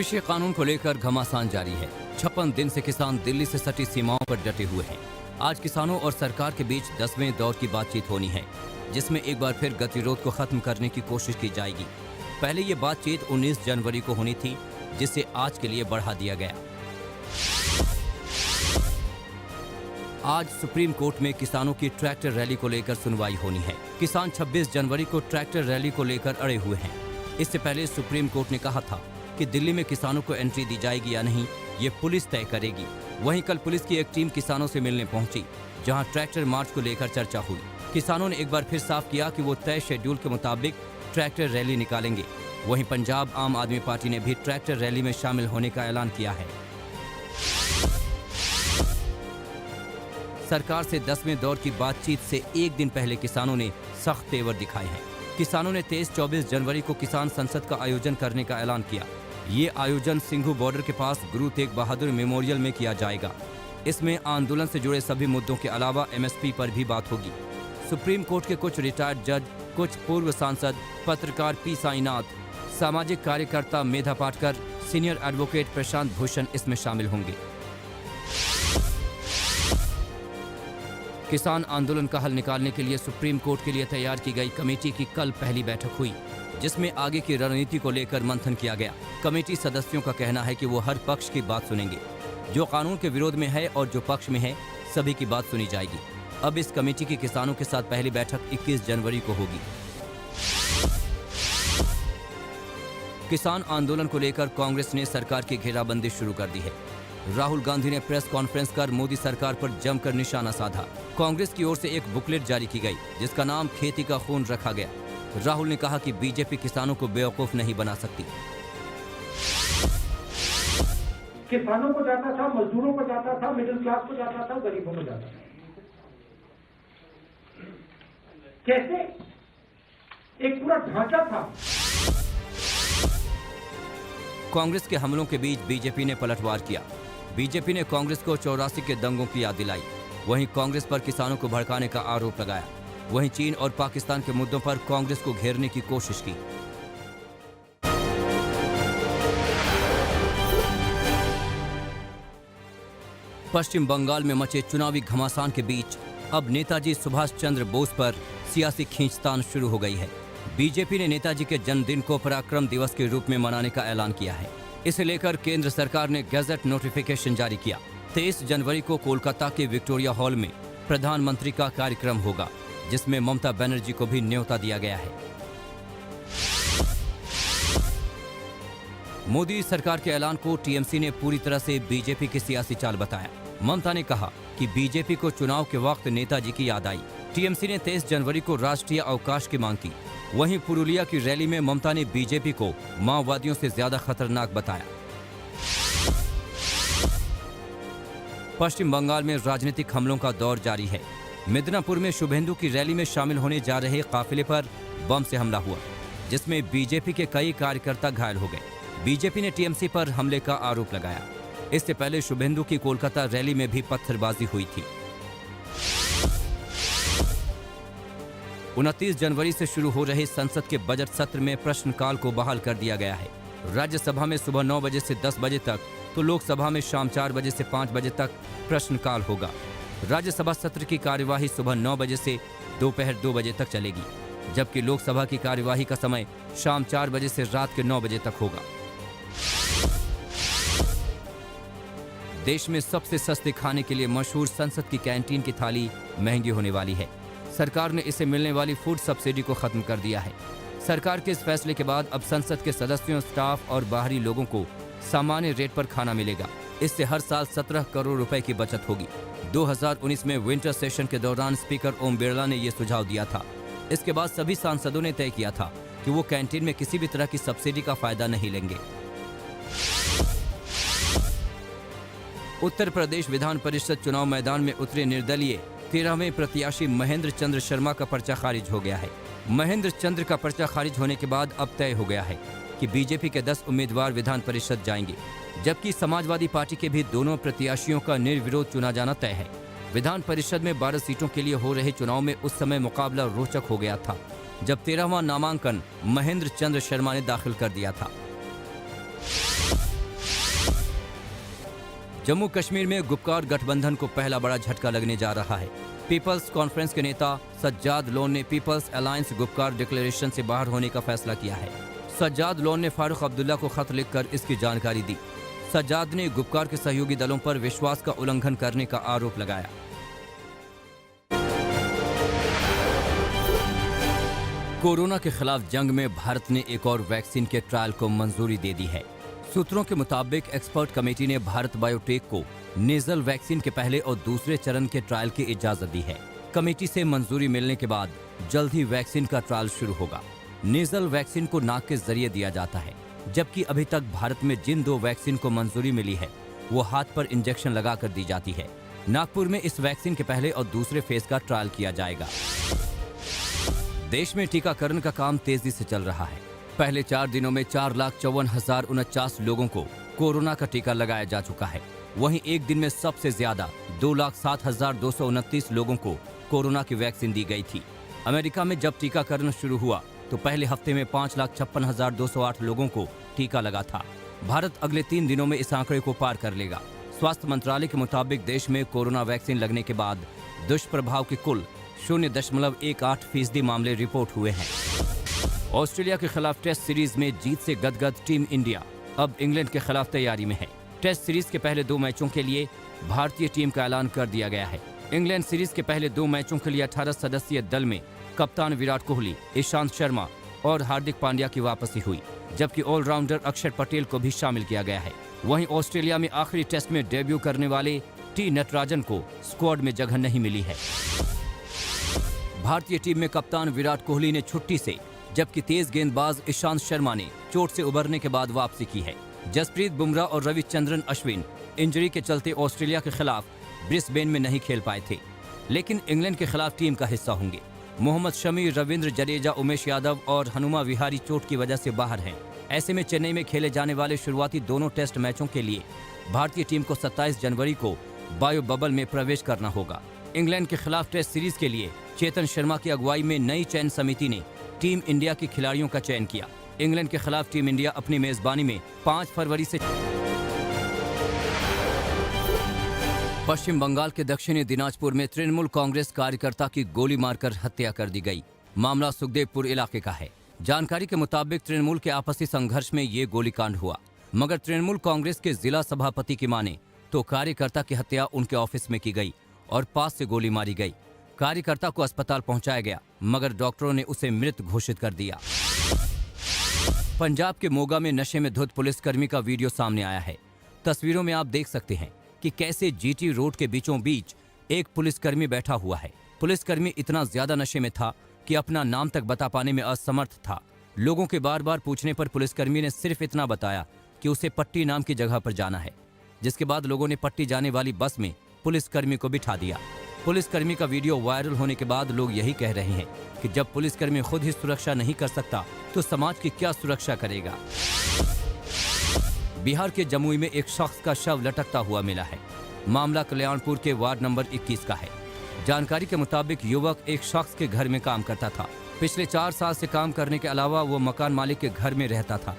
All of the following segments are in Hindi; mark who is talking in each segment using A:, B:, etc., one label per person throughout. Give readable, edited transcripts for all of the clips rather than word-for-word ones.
A: कृषि कानून को लेकर घमासान जारी है। 56 दिन से किसान दिल्ली से सटी सीमाओं पर डटे हुए हैं। आज किसानों और सरकार के बीच 10वें दौर की बातचीत होनी है, जिसमें एक बार फिर गतिरोध को खत्म करने की कोशिश की जाएगी। पहले ये बातचीत 19 जनवरी को होनी थी, जिसे आज के लिए बढ़ा दिया गया। आज सुप्रीम कोर्ट में किसानों की ट्रैक्टर रैली को लेकर सुनवाई होनी है। किसान 26 जनवरी को ट्रैक्टर रैली को लेकर अड़े हुए हैं। इससे पहले सुप्रीम कोर्ट ने कहा था कि दिल्ली में किसानों को एंट्री दी जाएगी या नहीं, ये पुलिस तय करेगी। वहीं कल पुलिस की एक टीम किसानों से मिलने पहुंची, जहां ट्रैक्टर मार्च को लेकर चर्चा हुई। किसानों ने एक बार फिर साफ किया कि वो तय शेड्यूल के मुताबिक ट्रैक्टर रैली निकालेंगे। वहीं पंजाब आम आदमी पार्टी ने भी ट्रैक्टर रैली में शामिल होने का ऐलान किया है। सरकार से 10वें दौर की बातचीत से एक दिन पहले किसानों ने सख्त तेवर दिखाए हैं। किसानों ने 23-24 जनवरी को किसान संसद का आयोजन करने का ऐलान किया। ये आयोजन सिंघू बॉर्डर के पास गुरु तेग बहादुर मेमोरियल में किया जाएगा। इसमें आंदोलन से जुड़े सभी मुद्दों के अलावा MSP पर भी बात होगी। सुप्रीम कोर्ट के कुछ रिटायर्ड जज, कुछ पूर्व सांसद, पत्रकार पी साईनाथ, सामाजिक कार्यकर्ता मेधा पाटकर, सीनियर एडवोकेट प्रशांत भूषण इसमें शामिल होंगे। किसान आंदोलन का हल निकालने के लिए सुप्रीम कोर्ट के लिए तैयार की गई कमेटी की कल पहली बैठक हुई, जिसमें आगे की रणनीति को लेकर मंथन किया गया। कमेटी सदस्यों का कहना है कि वो हर पक्ष की बात सुनेंगे। जो कानून के विरोध में है और जो पक्ष में है, सभी की बात सुनी जाएगी। अब इस कमेटी की किसानों के साथ पहली बैठक 21 जनवरी को होगी। किसान आंदोलन को लेकर कांग्रेस ने सरकार की घेराबंदी शुरू कर दी है। राहुल गांधी ने प्रेस कॉन्फ्रेंस कर मोदी सरकार पर जमकर निशाना साधा। कांग्रेस की ओर से एक बुकलेट जारी की गई, जिसका नाम खेती का खून रखा गया। राहुल ने कहा कि बीजेपी किसानों को बेवकूफ नहीं बना सकती।
B: किसानों को जाता था, मजदूरों को जाता था, मिडिल क्लास को जाता था, गरीबों को जाता था। कैसे? एक पूरा ढांचा था।
A: कांग्रेस के हमलों के बीच बीजेपी ने पलटवार किया। बीजेपी ने कांग्रेस को 84 के दंगों की याद दिलाई। वहीं कांग्रेस पर किसानों को भड़काने का आरोप लगाया। वहीं चीन और पाकिस्तान के मुद्दों पर कांग्रेस को घेरने की कोशिश की। पश्चिम बंगाल में मचे चुनावी घमासान के बीच अब नेताजी सुभाष चंद्र बोस पर सियासी खींचतान शुरू हो गई है। बीजेपी ने नेताजी के जन्मदिन को पराक्रम दिवस के रूप में मनाने का ऐलान किया है। इसे लेकर केंद्र सरकार ने गैजेट नोटिफिकेशन जारी किया। 23 जनवरी को कोलकाता के विक्टोरिया हॉल में प्रधानमंत्री का कार्यक्रम होगा, जिसमें ममता बनर्जी को भी न्योता दिया गया है। मोदी सरकार के ऐलान को टीएमसी ने पूरी तरह से बीजेपी की सियासी चाल बताया। ममता ने कहा कि बीजेपी को चुनाव के वक्त नेताजी की याद आई। टीएमसी ने 23 जनवरी को राष्ट्रीय अवकाश की मांग की। वहीं पुरुलिया की रैली में ममता ने बीजेपी को माओवादियों से ज्यादा खतरनाक बताया। पश्चिम बंगाल में राजनीतिक हमलों का दौर जारी है। मिदनापुर में शुभेंदु की रैली में शामिल होने जा रहे काफिले पर बम से हमला हुआ, जिसमें बीजेपी के कई कार्यकर्ता घायल हो गए। बीजेपी ने टीएमसी पर हमले का आरोप लगाया। इससे पहले शुभेंदु की कोलकाता रैली में भी पत्थरबाजी हुई थी। 29 जनवरी से शुरू हो रहे संसद के बजट सत्र में प्रश्नकाल को बहाल कर दिया गया है। राज्यसभा में सुबह 9 बजे से 10 बजे तक, तो लोकसभा में शाम 4 बजे से 5 बजे तक प्रश्नकाल होगा। राज्यसभा सत्र की कार्यवाही सुबह 9 बजे से दोपहर 2 बजे तक चलेगी, जबकि लोकसभा की कार्यवाही का समय शाम 4 बजे से रात के 9 बजे तक होगा। देश में सबसे सस्ते खाने के लिए मशहूर संसद की कैंटीन की थाली महंगी होने वाली है। सरकार ने इसे मिलने वाली फूड सब्सिडी को खत्म कर दिया है। सरकार के इस फैसले के बाद अब संसद के सदस्यों, स्टाफ और बाहरी लोगों को सामान्य रेट पर खाना मिलेगा। इससे हर साल 17 करोड़ रुपए की बचत होगी। 2019 में विंटर सेशन के दौरान स्पीकर ओम बिरला ने यह सुझाव दिया था। इसके बाद सभी सांसदों ने तय किया था कि वो कैंटीन में किसी भी तरह की सब्सिडी का फायदा नहीं लेंगे। उत्तर प्रदेश विधान परिषद चुनाव मैदान में उतरे निर्दलीय 13वें प्रत्याशी महेंद्र चंद्र शर्मा का पर्चा खारिज हो गया है। महेंद्र चंद्र का पर्चा खारिज होने के बाद अब तय हो गया है कि बीजेपी के 10 उम्मीदवार विधान परिषद जाएंगे, जबकि समाजवादी पार्टी के भी दोनों प्रत्याशियों का निर्विरोध चुना जाना तय है। विधान परिषद में 12 सीटों के लिए हो रहे चुनाव में उस समय मुकाबला रोचक हो गया था, जब 13वां नामांकन महेंद्र चंद्र शर्मा ने दाखिल कर दिया था। जम्मू कश्मीर में गुपकार गठबंधन को पहला बड़ा झटका लगने जा रहा है। पीपल्स कॉन्फ्रेंस के नेता सज्जाद लोन ने पीपल्स अलायंस गुपकार डिक्लेरेशन से बाहर होने का फैसला किया है। सज्जाद लोन ने फारूक अब्दुल्ला को खत लिखकर इसकी जानकारी दी। सज्जाद ने गुपकार के सहयोगी दलों पर विश्वास का उल्लंघन करने का आरोप लगाया। कोरोना के खिलाफ जंग में भारत ने एक और वैक्सीन के ट्रायल को मंजूरी दे दी है। सूत्रों के मुताबिक एक्सपर्ट कमेटी ने भारत बायोटेक को नेजल वैक्सीन के पहले और दूसरे चरण के ट्रायल की इजाजत दी है। कमेटी से मंजूरी मिलने के बाद जल्द ही वैक्सीन का ट्रायल शुरू होगा। नेजल वैक्सीन को नाक के जरिए दिया जाता है, जबकि अभी तक भारत में जिन 2 वैक्सीन को मंजूरी मिली है वो हाथ पर इंजेक्शन लगाकर दी जाती है। नागपुर में इस वैक्सीन के पहले और दूसरे फेज का ट्रायल किया जाएगा। देश में टीकाकरण का काम तेजी से चल रहा है। पहले 4 दिनों में 4,54,049 लोगों को कोरोना का टीका लगाया जा चुका है। वहीं एक दिन में सबसे ज्यादा 2,07,229 लोगों को कोरोना की वैक्सीन दी गई थी। अमेरिका में जब टीकाकरण शुरू हुआ तो पहले हफ्ते में 5,56,208 लोगों को टीका लगा था। भारत अगले 3 दिनों में इस आंकड़े को पार कर लेगा। स्वास्थ्य मंत्रालय के मुताबिक देश में कोरोना वैक्सीन लगने के बाद दुष्प्रभाव के कुल 0.18% मामले रिपोर्ट हुए हैं। ऑस्ट्रेलिया के खिलाफ टेस्ट सीरीज में जीत से गदगद टीम इंडिया अब इंग्लैंड के खिलाफ तैयारी में है। टेस्ट सीरीज के पहले 2 मैचों के लिए भारतीय टीम का ऐलान कर दिया गया है। इंग्लैंड सीरीज के पहले 2 मैचों के लिए 18 सदस्यीय दल में कप्तान विराट कोहली, ईशांत शर्मा और हार्दिक पांड्या की वापसी हुई, जबकि ऑलराउंडर अक्षर पटेल को भी शामिल किया गया है। वहीं ऑस्ट्रेलिया में आखिरी टेस्ट में डेब्यू करने वाले टी नटराजन को स्क्वाड में जगह नहीं मिली है। भारतीय टीम में कप्तान विराट कोहली ने छुट्टी से, जबकि तेज गेंदबाज ईशांत शर्मा ने चोट से उबरने के बाद वापसी की है। जसप्रीत बुमराह और रविचंद्रन अश्विन इंजरी के चलते ऑस्ट्रेलिया के खिलाफ ब्रिस्बेन में नहीं खेल पाए थे, लेकिन इंग्लैंड के खिलाफ टीम का हिस्सा होंगे। मोहम्मद शमी, रविंद्र जडेजा, उमेश यादव और हनुमा विहारी चोट की वजह से बाहर हैं। ऐसे में चेन्नई में खेले जाने वाले शुरुआती दोनों टेस्ट मैचों के लिए भारतीय टीम को 27 जनवरी को बायो बबल में प्रवेश करना होगा। इंग्लैंड के खिलाफ टेस्ट सीरीज के लिए चेतन शर्मा की अगुवाई में नई चयन समिति ने टीम इंडिया के खिलाड़ियों का चयन किया। इंग्लैंड के खिलाफ टीम इंडिया अपनी मेजबानी में 5 फरवरी से पश्चिम बंगाल के दक्षिणी दिनाजपुर में तृणमूल कांग्रेस कार्यकर्ता की गोली मारकर हत्या कर दी गई। मामला सुखदेवपुर इलाके का है। जानकारी के मुताबिक तृणमूल के आपसी संघर्ष में ये गोलीकांड हुआ, मगर तृणमूल कांग्रेस के जिला सभापति की माने तो कार्यकर्ता की हत्या उनके ऑफिस में की गई और पास से गोली मारी गई। कार्यकर्ता को अस्पताल पहुंचाया गया, मगर डॉक्टरों ने उसे मृत घोषित कर दिया। पंजाब के मोगा में नशे में धुत पुलिसकर्मी का वीडियो सामने आया है। तस्वीरों में आप देख सकते हैं कि कैसे जीटी रोड के बीचों बीच एक पुलिसकर्मी बैठा हुआ है। पुलिसकर्मी इतना ज्यादा नशे में था कि अपना नाम तक बता पाने में असमर्थ था। लोगों के बार बार पूछने पर पुलिसकर्मी ने सिर्फ इतना बताया कि उसे पट्टी नाम की जगह पर जाना है, जिसके बाद लोगों ने पट्टी जाने वाली बस में पुलिसकर्मी को बिठा दिया। पुलिसकर्मी का वीडियो वायरल होने के बाद लोग यही कह रहे हैं कि जब पुलिसकर्मी खुद ही सुरक्षा नहीं कर सकता तो समाज की क्या सुरक्षा करेगा। बिहार के जमुई में एक शख्स का शव लटकता हुआ मिला है। मामला कल्याणपुर के वार्ड नंबर 21 का है। जानकारी के मुताबिक युवक एक शख्स के घर में काम करता था। पिछले 4 साल से काम करने के अलावा वो मकान मालिक के घर में रहता था।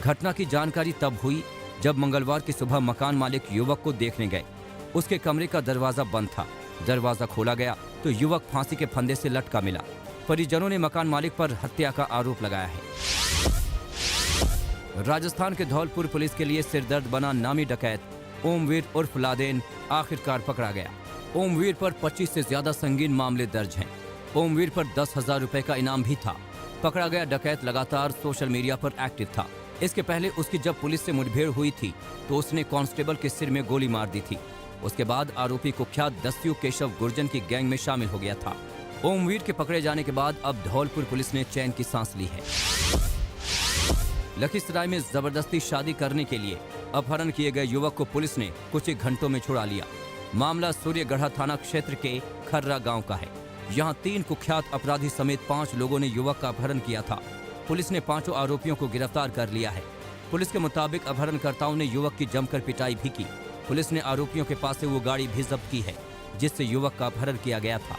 A: घटना की जानकारी तब हुई जब मंगलवार की सुबह मकान मालिक युवक को देखने गए। उसके कमरे का दरवाजा बंद था। दरवाजा खोला गया तो युवक फांसी के फंदे से लटका मिला। परिजनों ने मकान मालिक पर हत्या का आरोप लगाया है। राजस्थान के धौलपुर पुलिस के लिए सिरदर्द बना नामी डकैत ओमवीर उर्फ लादेन आखिरकार पकड़ा गया। ओमवीर पर 25 से ज्यादा संगीन मामले दर्ज हैं। ओमवीर पर 10,000 रुपए का इनाम भी था। पकड़ा गया डकैत लगातार सोशल मीडिया पर एक्टिव था। इसके पहले उसकी जब पुलिस से मुठभेड़ हुई थी तो उसने कांस्टेबल के सिर में गोली मार दी थी। उसके बाद आरोपी कुख्यात दस्यु केशव गुर्जन की गैंग में शामिल हो गया था। ओमवीर के पकड़े जाने के बाद अब धौलपुर पुलिस ने चैन की सांस ली है। लखीसराय में जबरदस्ती शादी करने के लिए अपहरण किए गए युवक को पुलिस ने कुछ ही घंटों में छुड़ा लिया। मामला सूर्यगढ़ा थाना क्षेत्र के खर्रा गांव का है। यहां 3 कुख्यात अपराधी समेत 5 लोगों ने युवक का अपहरण किया था। पुलिस ने 5 आरोपियों को गिरफ्तार कर लिया है। पुलिस के मुताबिक अपहरणकर्ताओं ने युवक की जमकर पिटाई भी की। पुलिस ने आरोपियों के पास से वो गाड़ी भी जब्त की है जिससे युवक का अपहरण किया गया था।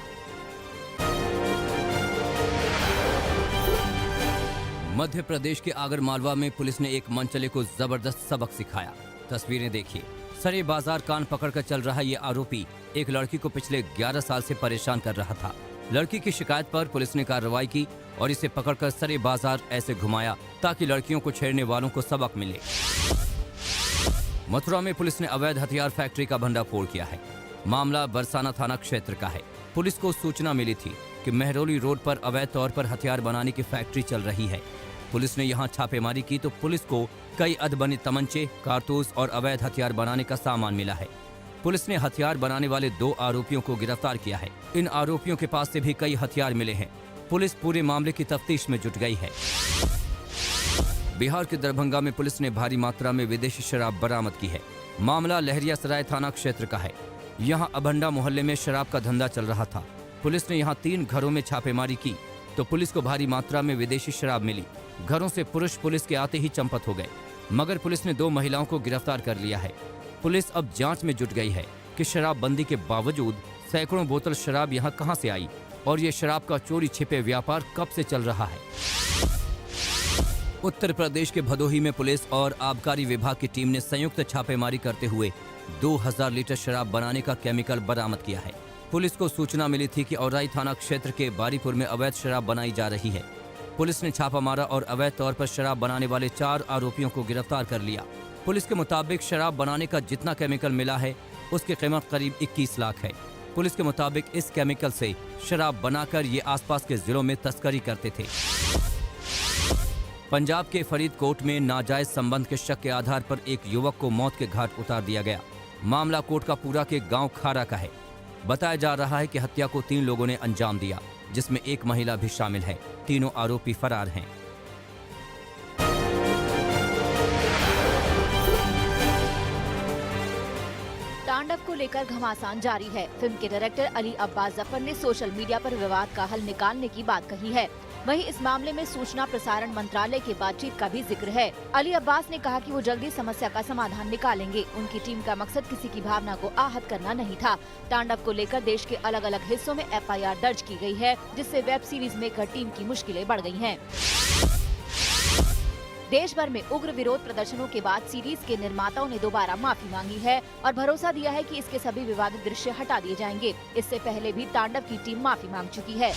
A: मध्य प्रदेश के आगर मालवा में पुलिस ने एक मनचले को जबरदस्त सबक सिखाया। तस्वीरें देखिए। सरे बाजार कान पकड़कर चल रहा ये आरोपी एक लड़की को पिछले 11 साल से परेशान कर रहा था। लड़की की शिकायत पर पुलिस ने कार्रवाई की और इसे पकड़कर सरे बाजार ऐसे घुमाया ताकि लड़कियों को छेड़ने वालों को सबक मिले। मथुरा में पुलिस ने अवैध हथियार फैक्ट्री का भंडाफोड़ किया है। मामला बरसाना थाना क्षेत्र का है। पुलिस को सूचना मिली थी कि मेहरौली रोड पर अवैध तौर पर हथियार बनाने की फैक्ट्री चल रही है। पुलिस ने यहां छापेमारी की तो पुलिस को कई अधबने तमंचे, कारतूस और अवैध हथियार बनाने का सामान मिला है। पुलिस ने हथियार बनाने वाले 2 आरोपियों को गिरफ्तार किया है। इन आरोपियों के पास से भी कई हथियार मिले हैं। पुलिस पूरे मामले की तफ्तीश में जुट गई है। बिहार के दरभंगा में पुलिस ने भारी मात्रा में विदेशी शराब बरामद की है। मामला लहरियासराय थाना क्षेत्र का है। यहाँ अभंडा मोहल्ले में शराब का धंधा चल रहा था। पुलिस ने यहाँ 3 घरों में छापेमारी की तो पुलिस को भारी मात्रा में विदेशी शराब मिली। घरों से पुरुष पुलिस के आते ही चंपत हो गए, मगर पुलिस ने 2 महिलाओं को गिरफ्तार कर लिया है। पुलिस अब जांच में जुट गई है कि शराबबंदी के बावजूद सैकड़ों बोतल शराब यहाँ कहां से आई और ये शराब का चोरी छिपे व्यापार कब से चल रहा है। उत्तर प्रदेश के भदोही में पुलिस और आबकारी विभाग की टीम ने संयुक्त छापेमारी करते हुए 2000 लीटर शराब बनाने का केमिकल बरामद किया है। पुलिस को सूचना मिली थी कि औराई थाना क्षेत्र के बारीपुर में अवैध शराब बनाई जा रही है। पुलिस ने छापा मारा और अवैध तौर पर शराब बनाने वाले 4 आरोपियों को गिरफ्तार कर लिया। पुलिस के मुताबिक शराब बनाने का जितना केमिकल मिला है उसकी कीमत करीब 21 लाख है। पुलिस के मुताबिक इस केमिकल से शराब बनाकर ये आसपास के जिलों में तस्करी करते थे। पंजाब के फरीदकोट में नाजायज संबंध के शक के आधार पर एक युवक को मौत के घाट उतार दिया गया। मामला कोटकापुरा के गांव खारा का है। बताया जा रहा है कि हत्या को 3 लोगों ने अंजाम दिया, जिसमें एक महिला भी शामिल है। तीनों आरोपी फरार हैं।
C: तांडव को लेकर घमासान जारी है। फिल्म के डायरेक्टर अली अब्बास जफर ने सोशल मीडिया पर विवाद का हल निकालने की बात कही है। वहीं इस मामले में सूचना प्रसारण मंत्रालय की बातचीत का भी जिक्र है। अली अब्बास ने कहा कि वो जल्दी समस्या का समाधान निकालेंगे। उनकी टीम का मकसद किसी की भावना को आहत करना नहीं था। तांडव को लेकर देश के अलग अलग हिस्सों में FIR दर्ज की गई है, जिससे वेब सीरीज मेकर टीम की मुश्किलें बढ़ गई हैं। देश भर में उग्र विरोध प्रदर्शनों के बाद सीरीज के निर्माताओं ने दोबारा माफी मांगी है और भरोसा दिया है कि इसके सभी विवादित दृश्य हटा दिए जाएंगे। इससे पहले भी तांडव की टीम माफी मांग चुकी है।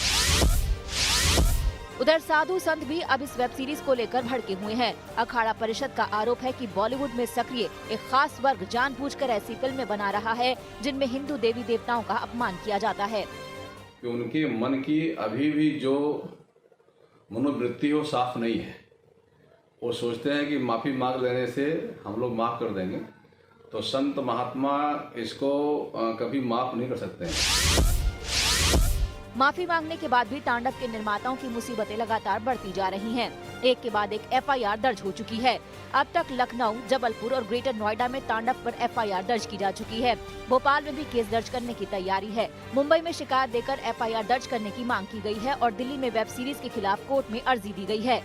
C: उधर साधु संत भी अब इस वेब सीरीज को लेकर भड़के हुए हैं। अखाड़ा परिषद का आरोप है कि बॉलीवुड में सक्रिय एक खास वर्ग जानबूझकर ऐसी फिल्में बना रहा है जिनमें हिंदू देवी देवताओं का अपमान किया जाता है।
D: कि उनके मन की अभी भी जो मनोवृत्ति हो साफ नहीं है। वो सोचते हैं कि माफी मांग लेने से हम लोग माफ कर देंगे, तो संत महात्मा इसको कभी माफ नहीं कर सकते हैं।
C: माफी मांगने के बाद भी तांडव के निर्माताओं की मुसीबतें लगातार बढ़ती जा रही हैं। एक के बाद एक FIR दर्ज हो चुकी है। अब तक लखनऊ, जबलपुर और ग्रेटर नोएडा में तांडव पर FIR दर्ज की जा चुकी है। भोपाल में भी केस दर्ज करने की तैयारी है। मुंबई में शिकायत देकर FIR दर्ज करने की मांग की गई है और दिल्ली में वेब सीरीज के खिलाफ कोर्ट में अर्जी दी गई है।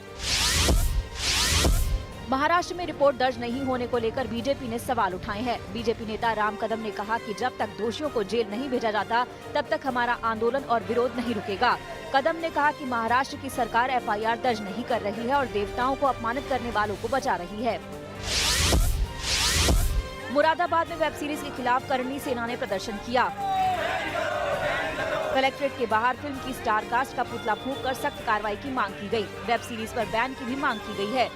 C: महाराष्ट्र में रिपोर्ट दर्ज नहीं होने को लेकर बीजेपी ने सवाल उठाए हैं। बीजेपी नेता राम कदम ने कहा कि जब तक दोषियों को जेल नहीं भेजा जाता तब तक हमारा आंदोलन और विरोध नहीं रुकेगा। कदम ने कहा कि महाराष्ट्र की सरकार FIR दर्ज नहीं कर रही है और देवताओं को अपमानित करने वालों को बचा रही है। मुरादाबाद में वेब सीरीज के खिलाफ करणी सेना ने प्रदर्शन किया। कलेक्ट्रेट के बाहर फिल्म की स्टार कास्ट का पुतला फूंक कर सख्त कार्रवाई की मांग की गई। वेब सीरीज पर बैन की भी मांग की गई है।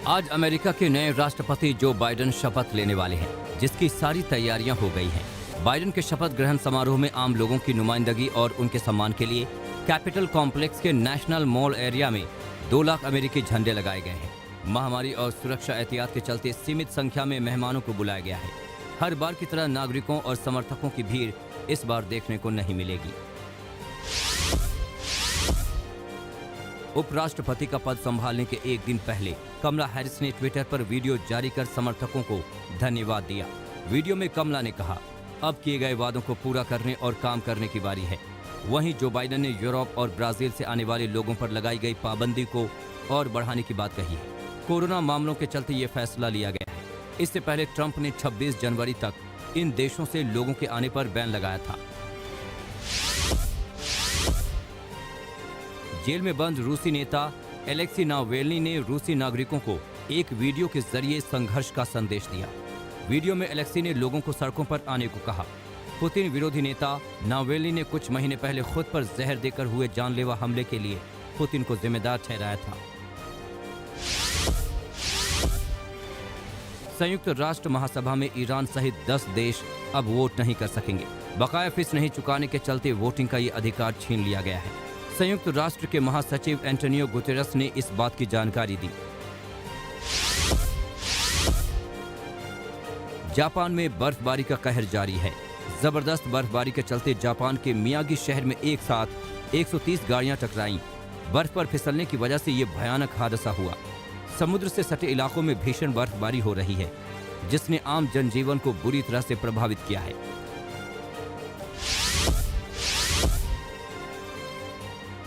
A: आज अमेरिका के नए राष्ट्रपति जो बाइडेन शपथ लेने वाले हैं, जिसकी सारी तैयारियां हो गई हैं। बाइडेन के शपथ ग्रहण समारोह में आम लोगों की नुमाइंदगी और उनके सम्मान के लिए कैपिटल कॉम्प्लेक्स के नेशनल मॉल एरिया में 2 लाख अमेरिकी झंडे लगाए गए हैं। महामारी और सुरक्षा एहतियात के चलते सीमित संख्या में मेहमानों को बुलाया गया है। हर बार की तरह नागरिकों और समर्थकों की भीड़ इस बार देखने को नहीं मिलेगी। उपराष्ट्रपति का पद संभालने के एक दिन पहले कमला हैरिस ने ट्विटर पर वीडियो जारी कर समर्थकों को धन्यवाद दिया। वीडियो में कमला ने कहा, अब किए गए वादों को पूरा करने और काम करने की बारी है। वहीं जो बाइडेन ने यूरोप और ब्राजील से आने वाले लोगों पर लगाई गई पाबंदी को और बढ़ाने की बात कही है। कोरोना मामलों के चलते ये फैसला लिया गया है। इससे पहले ट्रंप ने 26 जनवरी तक इन देशों से लोगों के आने पर बैन लगाया था। जेल में बंद रूसी नेता एलेक्सी नावेल्नी ने रूसी नागरिकों को एक वीडियो के जरिए संघर्ष का संदेश दिया। वीडियो में एलेक्सी ने लोगों को सड़कों पर आने को कहा। पुतिन विरोधी नेता नावेल्नी ने कुछ महीने पहले खुद पर जहर देकर हुए जानलेवा हमले के लिए पुतिन को जिम्मेदार ठहराया था। संयुक्त राष्ट्र महासभा में ईरान सहित 10 देश अब वोट नहीं कर सकेंगे। बकाया फीस नहीं चुकाने के चलते वोटिंग का ये अधिकार छीन लिया गया है। संयुक्त राष्ट्र के महासचिव एंटोनियो गुतेरस ने इस बात की जानकारी दी। जापान में बर्फबारी का कहर जारी है। जबरदस्त बर्फबारी के चलते जापान के मियागी शहर में एक साथ 130 गाड़ियां टकराईं। बर्फ पर फिसलने की वजह से ये भयानक हादसा हुआ। समुद्र से सटे इलाकों में भीषण बर्फबारी हो रही है, जिसने आम जनजीवन को बुरी तरह से प्रभावित किया है।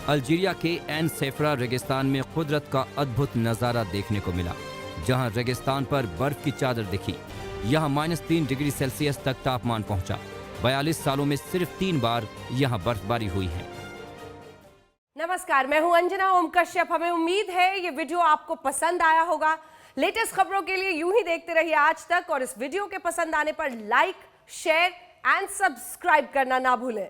A: अल्जीरिया के एन सेफरा रेगिस्तान में कुदरत का अद्भुत नजारा देखने को मिला, जहां रेगिस्तान पर बर्फ की चादर दिखी। यहां -3 डिग्री सेल्सियस तक तापमान पहुंचा। 42 सालों में सिर्फ 3 बार यहां बर्फबारी हुई है।
E: नमस्कार, मैं हूं अंजना ओम कश्यप। हमें उम्मीद है ये वीडियो आपको पसंद आया होगा। लेटेस्ट खबरों के लिए यूं ही देखते रहिए आज तक, और इस वीडियो के पसंद आने पर लाइक, शेयर एंड सब्सक्राइब करना ना भूलें।